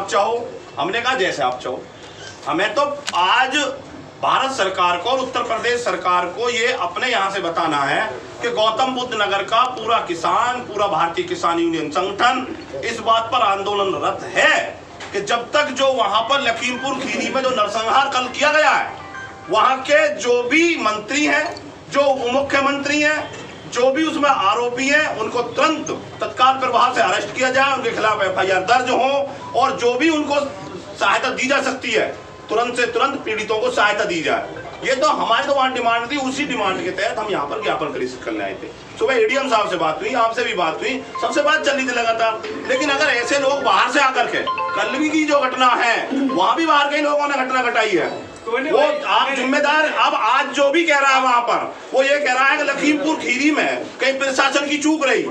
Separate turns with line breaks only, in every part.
आप चाहो। हमने कहा जैसे आप चाहो। हमें तो आज भारत सरकार को और उत्तर प्रदेश सरकार को ये अपने यहाँ से बताना है कि गौतम बुद्ध नगर का पूरा किसान, पूरा भारतीय किसान यूनियन संगठन इस बात पर आंदोलनरत है कि जब तक जो वहां पर लखीमपुर खीरी में जो नरसंहार कल किया गया है, वहां के जो भी मंत्री हैं, जो उप मुख्यमंत्री हैं, जो भी उसमें आरोपी हैं, उनको तुरंत तत्काल प्रभाव से अरेस्ट किया जाए, उनके खिलाफ FIR दर्ज हो और जो भी उनको सहायता दी जा सकती है तुरंत से तुरंत पीड़ितों को सहायता दी जाए। ये तो हमारी तो वहां डिमांड थी, उसी डिमांड के तहत हम यहाँ पर ज्ञापन प्रेषित करने आए थे। सुबह ADM साहब से बात हुई, आपसे भी बात हुई, सबसे बात चल रही थी लगातार। लेकिन अगर ऐसे लोग बाहर से आकर के कल की जो घटना है वहां भी बाहर के लोगों ने घटना घटाई है, वो आप जिम्मेदार। अब आज जो भी कह रहा है वहां पर, वो ये कह रहा है कि लखीमपुर खीरी में कहीं प्रशासन की चूक रही।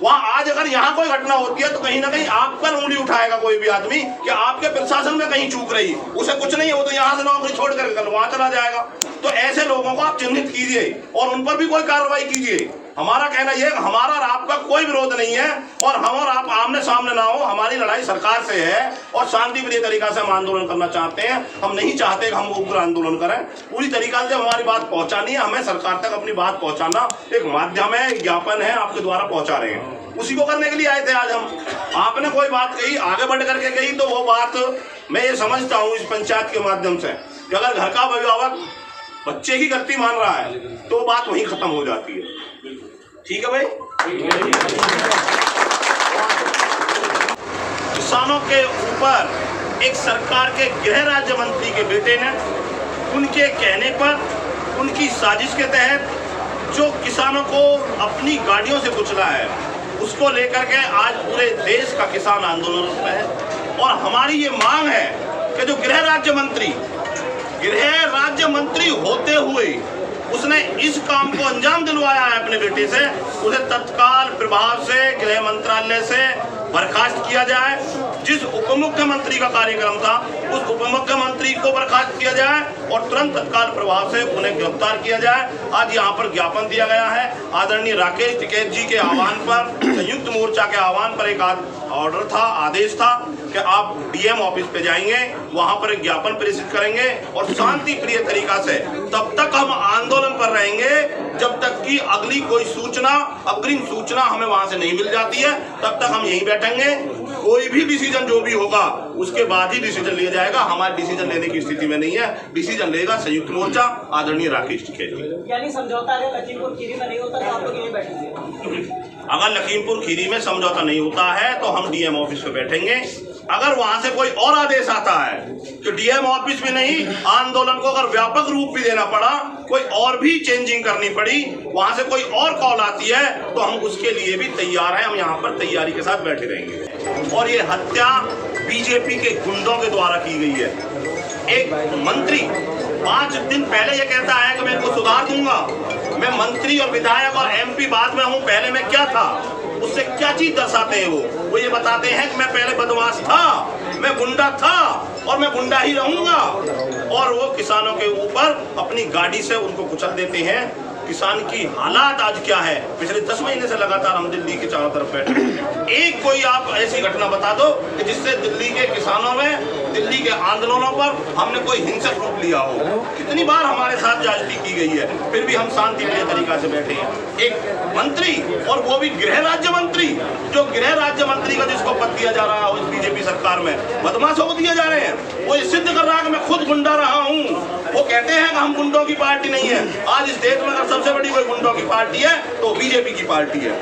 वहां आज अगर यहाँ कोई घटना होती है तो कहीं ना कहीं आप पर उंगली उठाएगा कोई भी आदमी कि आपके प्रशासन में कहीं चूक रही। उसे कुछ नहीं है, वो तो यहाँ से नौकरी छोड़ कर कल वहां चला जाएगा। तो ऐसे लोगों को आप चिन्हित कीजिए और उन पर भी कोई कार्रवाई कीजिए। हमारा कहना यह है, हमारा और आपका कोई विरोध नहीं है और हम और आप आमने सामने ना हो। हमारी लड़ाई सरकार से है और शांतिप्रिय तरीका से हम आंदोलन करना चाहते हैं। हम नहीं चाहते कि हम उग्र आंदोलन करें। पूरी तरीका से हमारी बात पहुंचानी है, हमें सरकार तक अपनी बात पहुंचाना एक माध्यम है, एक ज्ञापन है, आपके द्वारा पहुंचा रहे हैं। उसी को करने के लिए आए थे आज हम। आपने कोई बात कही, आगे बढ़ करके कही, तो वो बात मैं ये समझता हूँ इस पंचायत के माध्यम से कि अगर घर का अभिभावक बच्चे की गलती मान रहा है तो बात वहीं खत्म हो जाती है। ठीक है भाई। किसानों के ऊपर एक सरकार के गृह राज्य मंत्री के बेटे ने उनके कहने पर, उनकी साजिश के तहत जो किसानों को अपनी गाड़ियों से कुचला है, उसको लेकर के आज पूरे देश का किसान आंदोलन में है। और हमारी ये मांग है कि जो गृह राज्य मंत्री होते हुए उसने इस काम को अंजाम दिलवाया है अपने बेटे से, उसे तत्काल प्रभाव से गृह मंत्रालय से बर्खास्त किया जाए। जिस उप मुख्यमंत्री का कार्यक्रम था उस उप मुख्यमंत्री को बर्खास्त किया जाए और तुरंत तत्काल प्रभाव से उन्हें गिरफ्तार किया जाए। आज यहाँ पर ज्ञापन दिया गया है। आदरणीय राकेश टिकैत जी के आह्वान पर, संयुक्त मोर्चा के आह्वान पर एक ऑर्डर था, आदेश था कि आप DM ऑफिस पे जाएंगे, वहां पर एक ज्ञापन प्रेषित करेंगे और शांति प्रिय तरीका से तब तक हम आंदोलन पर रहेंगे जब तक कि अगली कोई सूचना, अग्रिम सूचना हमें वहां से नहीं मिल जाती है। तब तक हम यहीं बैठेंगे। कोई भी डिसीजन जो भी होगा उसके बाद ही डिसीजन लिया जाएगा। हमारे डिसीजन लेने की स्थिति में नहीं है, डिसीजन लेगा संयुक्त मोर्चा, आदरणीय राकेश टिकैत जी।
यानी समझौता अगर लखीमपुर खीरी में नहीं होता तो आप लोग यहीं बैठेंगे?
अगर लखीमपुर खीरी में समझौता नहीं होता है तो हम DM ऑफिस पे बैठेंगे। अगर वहां से कोई और आदेश आता है तो DM ऑफिस में नहीं, आंदोलन को अगर व्यापक रूप भी देना पड़ा, कोई और भी चेंजिंग करनी पड़ी, वहां से कोई और कॉल आती है तो हम उसके लिए भी तैयार हैं। हम यहाँ पर तैयारी के साथ बैठे रहेंगे। और ये हत्या BJP के गुंडों के द्वारा की गई है। एक मंत्री 5 दिन पहले ये कहता है कि मैं इनको सुधार दूंगा, मैं मंत्री और विधायक और MP बाद में हूँ, पहले मैं क्या था, उससे क्या चीज दर्शाते हैं वो ये बताते हैं कि मैं पहले बदमाश था, मैं गुंडा था और मैं गुंडा ही रहूंगा। और वो किसानों के ऊपर अपनी गाड़ी से उनको कुचल देते हैं। किसान की हालात आज क्या है, पिछले 10 महीने से लगातार हम दिल्ली के चारों तरफ बैठे। एक कोई आप ऐसी घटना बता दो कि जिससे दिल्ली के किसानों में, दिल्ली के आंदोलनों पर हमने कोई हिंसक रूप लिया हो। कितनी बार हमारे साथ ज्यादती की गई है, फिर भी हम शांतिप्रिय तरीका से बैठे हैं। एक मंत्री, और वो भी गृह राज्य मंत्री, जो गृह राज्य मंत्री का जिसको पद दिया जा रहा है इस BJP सरकार में, बदमाशों को दिया जा रहे हैं। वो ये सिद्ध कर रहा है कि मैं खुद गुंडा रहा हूँ। वो कहते हैं कि हम गुंडों की पार्टी नहीं है। आज इस देश में अगर सबसे बड़ी कोई गुंडों की पार्टी है तो BJP की पार्टी है।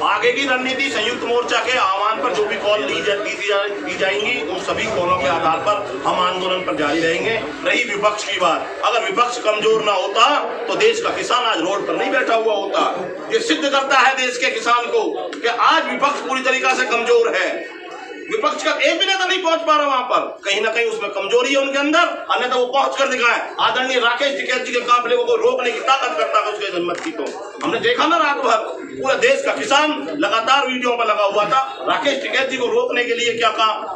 आगे की रणनीति संयुक्त मोर्चा के आह्वान पर जो भी कॉल दी जाएंगी, उन सभी कॉलों के आधार पर हम आंदोलन पर जारी रहेंगे। रही विपक्ष की बात, अगर विपक्ष कमजोर ना होता तो देश का किसान आज रोड पर नहीं बैठा हुआ होता। ये सिद्ध करता है देश के किसान को कि आज विपक्ष पूरी तरीका से कमजोर है। विपक्ष का एक भी नेता नहीं पहुंच पा रहा वहां पर, कहीं ना कहीं उसमें कमजोरी है उनके अंदर, अन्यथा वो पहुंच कर दिखाए। आदरणीय राकेश टिकैत जी के काफिले को रोकने की ताकत करता है उसके हिम्मत की। तो हमने देखा ना, रात भर पूरा देश का किसान लगातार वीडियो पर लगा हुआ था। राकेश टिकैत जी को रोकने के लिए क्या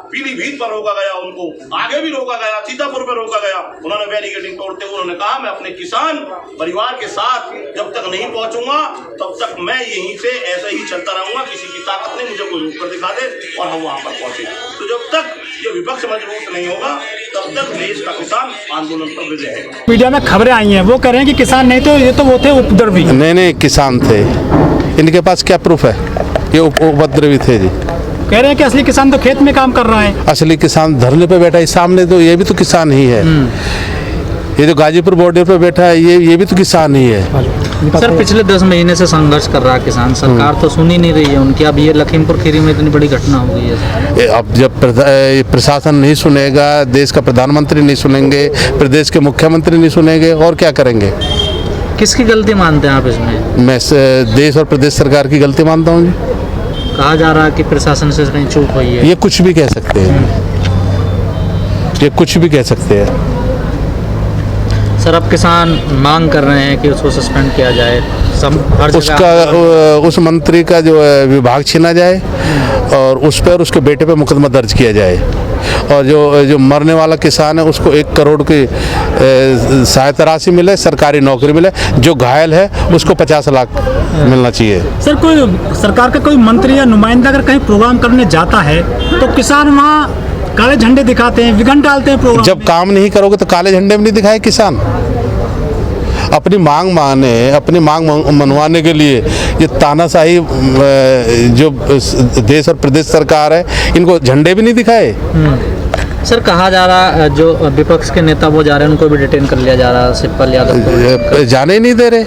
पीलीभीत पर रोका गया, उनको आगे भी रोका गया, सीतापुर पर रोका गया। उन्होंने बैरिकेडिंग तोड़ते हुए उन्होंने कहा मैं अपने किसान परिवार के साथ जब तक नहीं पहुंचूंगा तब तक मैं यहीं से ऐसे ही चलता रहूंगा, किसी की ताकत नहीं मुझे कोई रोक कर दिखा दे और हम वहां पर पहुंचे। तो जब तक ये विपक्ष मजबूत नहीं होगा तब तक देश का किसान आंदोलन पर विजय है।
मीडिया में खबरें आई हैं, वो कह रहे हैं कि किसान नहीं थे, ये तो वो थे उपद्रवी।
नहीं किसान थे, इनके पास क्या प्रूफ है? ये उपद्रवी थे जी।
कह रहे हैं कि असली किसान तो खेत में काम कर रहा है।
असली किसान धरने पे बैठा है सामने, तो ये भी तो किसान ही है। ये जो गाजीपुर बॉर्डर पे बैठा है ये भी तो किसान ही है।
सर पिछले 10 महीने से संघर्ष कर रहा है किसान, सरकार तो सुन ही नहीं रही है उनकी। अब ये लखीमपुर खीरी में इतनी बड़ी घटना हो गई है।
अब जब प्रशासन नहीं सुनेगा, देश का प्रधानमंत्री नहीं सुनेंगे, प्रदेश के मुख्यमंत्री नहीं सुनेंगे, और क्या करेंगे?
किसकी गलती मानते हैं आप इसमें?
मैं देश और प्रदेश सरकार की गलती मानता हूँ जी।
कहा जा रहा है कि प्रशासन से कहीं चूक हुई है।
ये कुछ भी कह सकते हैं, ये कुछ भी कह सकते हैं।
सर अब किसान मांग कर रहे हैं कि उसको सस्पेंड किया जाए, हर
उसका उस मंत्री का जो विभाग छीना जाए और उस पर उसके बेटे पे मुकदमा दर्ज किया जाए, और जो मरने वाला किसान है उसको 1 करोड़ की सहायता राशि मिले, सरकारी नौकरी मिले। जो घायल है उसको 50 लाख मिलना चाहिए।
सर कोई सरकार का कोई मंत्री या नुमाइंदा अगर कहीं प्रोग्राम करने जाता है तो किसान वहाँ काले झंडे दिखाते हैं, विघन डालते हैं प्रोग्राम
जब काम नहीं करोगे तो काले झंडे में नहीं दिखाए किसान। अपनी मांग मनवाने के लिए ये तानाशाही जो देश और प्रदेश सरकार है, इनको झंडे भी नहीं दिखाए।
सर कहा जा रहा है जो विपक्ष के नेता वो जा रहे हैं उनको भी डिटेन कर लिया जा रहा है, शिवपाल यादव को
जाने ही नहीं दे रहे,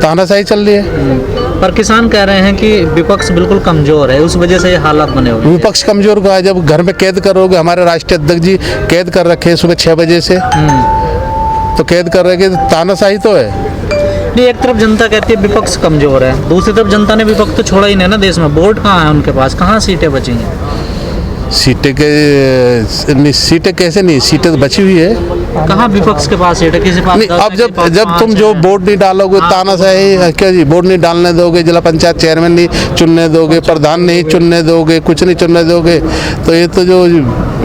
तानाशाही चल रही है।
पर किसान कह रहे हैं कि विपक्ष बिल्कुल कमजोर है, उस वजह से ये हालात बने हुए हैं।
विपक्ष कमजोर का है, जब घर में कैद करोगे, हमारे राष्ट्रीय अध्यक्ष जी कैद कर रखे हैं सुबह 6 बजे से, तो कैद कर रहे हैं, तानाशाही तो है।
नहीं, एक तरफ जनता कहती है विपक्ष कमजोर है, दूसरी तरफ जनता ने विपक्ष तो छोड़ा ही नहीं ना देश में। वोट कहाँ है उनके पास, कहाँ सीटें बची हैं?
सीटें कैसे नहीं, सीटें तो बची हुई है।
कहाँ विपक्ष के पास सीटें? किसी पास
नहीं, अब जब तुम जो वोट नहीं डालोगे, तानाशाही क्या जी, वोट नहीं डालने दोगे, जिला पंचायत चेयरमैन नहीं चुनने दोगे, प्रधान नहीं चुनने दोगे, कुछ नहीं चुनने दोगे, तो ये तो जो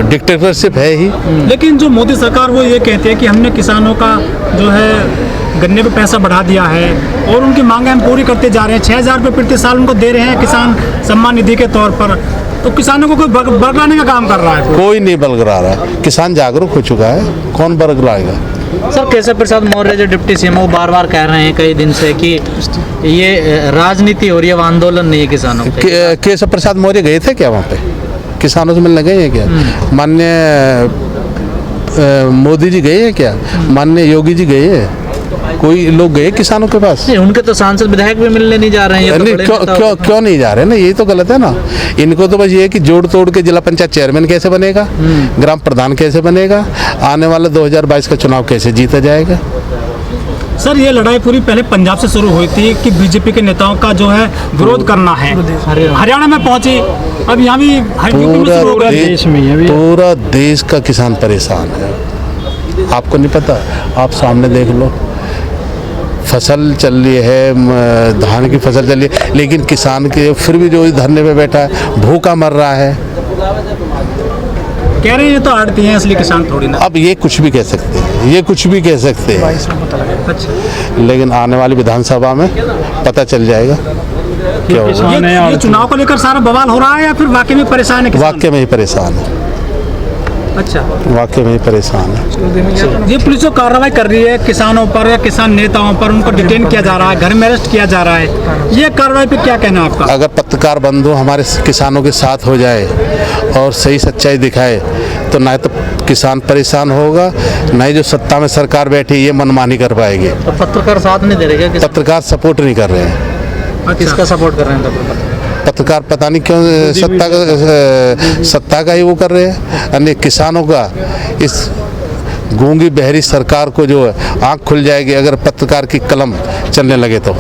डिक्टेटरशिप है ही।
लेकिन जो मोदी सरकार वो ये कहती है कि हमने किसानों का जो है गन्ने पे पैसा बढ़ा दिया है और उनकी मांगें हम पूरी करते जा रहे हैं। 6,000 रुपये प्रति साल उनको दे रहे हैं किसान सम्मान निधि के तौर पर। तो किसानों को कोई बरगलाने का काम कर रहा है?
कोई नहीं बरगला रहा, किसान जागरूक हो चुका है, कौन बरगलाएगा?
सर केशव प्रसाद मौर्य जो डिप्टी सीएम वो बार कह रहे हैं कई दिन से कि ये राजनीति हो रही है, आंदोलन नहीं है किसानों के।
केशव प्रसाद मौर्य गए थे क्या वहाँ पे? किसानों से मिलने गए हैं क्या? माननीय मोदी जी गए हैं क्या? माननीय योगी जी गए हैं? कोई लोग गए किसानों के पास?
नहीं, उनके तो सांसद विधायक भी मिलने नहीं जा रहे हैं।
नहीं, क्यों नहीं जा रहे ना? यही तो गलत है ना। इनको तो बस ये है कि जोड़ तोड़ के जिला पंचायत चेयरमैन कैसे बनेगा, ग्राम प्रधान कैसे बनेगा, आने वाले 2022 का चुनाव कैसे जीता जाएगा।
सर ये लड़ाई पूरी पहले पंजाब से शुरू हुई थी कि बीजेपी के नेताओं का जो है विरोध करना है, हरियाणा में पहुंची, अब यहाँ भी
पूरा देश का किसान परेशान है। आपको नहीं पता? आप सामने देख लो, फसल चल रही है, धान की फसल चल रही है, लेकिन किसान के फिर भी जो धरने पे बैठा है भूखा मर रहा है।
कह रहे हैं ये तो आड़ती हैं, असली किसान थोड़ी ना।
अब ये कुछ भी कह सकते हैं, ये कुछ भी कह सकते हैं, लेकिन आने वाली विधानसभा में पता चल जाएगा क्या होगा।
ये चुनाव को लेकर सारा बवाल हो रहा है या फिर वाकई में परेशान है किसान?
वाकई में ही परेशान है।
अच्छा,
वाकई में ही परेशान है।
ये पुलिस जो कार्रवाई कर रही है किसानों पर या किसान नेताओं पर, उनको डिटेन किया जा रहा है, घर में अरेस्ट किया जा रहा है, ये कार्रवाई पे क्या कहना है आपका?
अगर पत्रकार बंधु हमारे किसानों के साथ हो जाए और सही सच्चाई दिखाए तो ना तो किसान परेशान होगा, ना ही जो सत्ता में सरकार बैठी ये मनमानी कर पाएगी।
तो पत्रकार साथ नहीं दे रहे क्या?
पत्रकार सपोर्ट नहीं कर रहे हैं।
किसका सपोर्ट कर रहे हैं
पत्रकार? पता नहीं क्यों सत्ता का ही वो कर रहे हैं। अन्य किसानों का इस गूंगी बहरी सरकार को जो है आँख खुल जाएगी अगर पत्रकार की कलम चलने लगे तो।